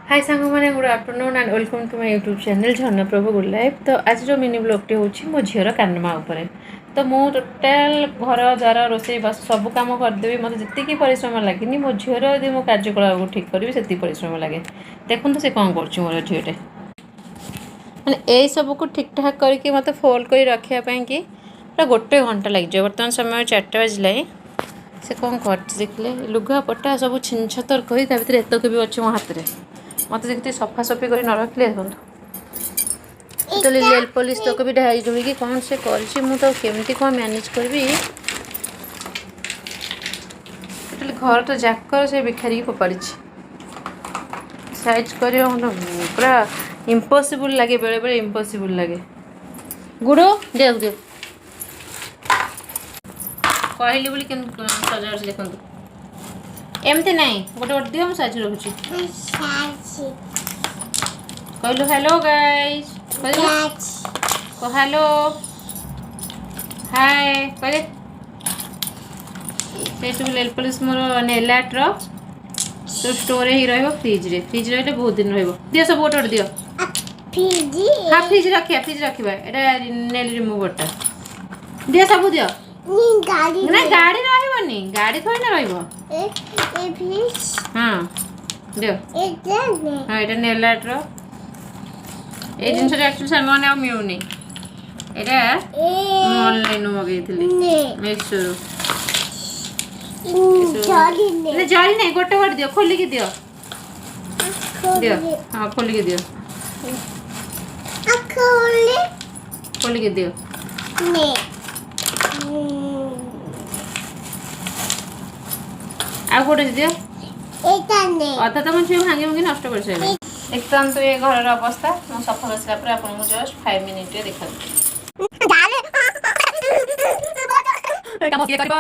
हाय सांग मैंने good afternoon and welcome to my YouTube channel Jharna Prabhu good life. तो आज जो मिनी ब्लॉगटी हूँ मो झीर कानमा उपर। तो मु टोटाल घर द्वार रोसे बस सब कम करदेवि मत जी परिश्रम लगे मो झीर यदि मो कार्यकलाप को ठीक करी से परिश्रम लगे। देखो से कौन कर मोर झीटे मैंने यही सब को ठीक ठाक करके मत फोल्ड कर रखापी कि पूरा गोटे घंटा लग बर्तमान समय 4टा बाजिला। से कौन कर देखिले लुगा पटा सब छिन छतर कही भर एतक भी अच्छे मो हाथ में मत देखते सफासफी कर न रखिले देखो तो नेल पॉलिश तक भी ढाई ढोई कौन से करमती कौन मैनेज करी घर तो जाकर से बिखारी फोपाड़ी साइज कर पूरा इम्पॉसिबल लगे बेले बेले इम्पॉसिबल लगे। गुड़ो दे दे कहली बोली सजा देखो एमती नहीं गोटे गोटे दियो साइज रखुची कहलु हेलो गाइस कह हेलो हाय कहले से सब नेल पॉलिश मोर नेल आर्ट रो तो स्टोर ही रहिबो फ्रिज रहिले बहुत दिन रहिबो दियो सब गोटे गोटे दियो फ्रिज हां फ्रिज रखिबा एटा नेल रिमूवरटा दियो सब दियो गाड़ी रहबनी गाड़ी थोड़ी ना रहबो ए फ्रिज हां दियो हां एटा नेल आर्ट रो ए जिनस एक्चुअली सामान आ मिलुनी एटा ऑनलाइन मगैथिली मेशो जरी नहीं गोटे गोटे दियो खोल के दियो दियो हां खोल के दियो खोल के दियो आ गोटे दियो अधा तो मुझे भांगी भांगी नष्ट कर सारे एकदम। तो ये घर अवस्था मो सफा बसला पर आपको जस्ट 5 मिनिट देखा देखो देखो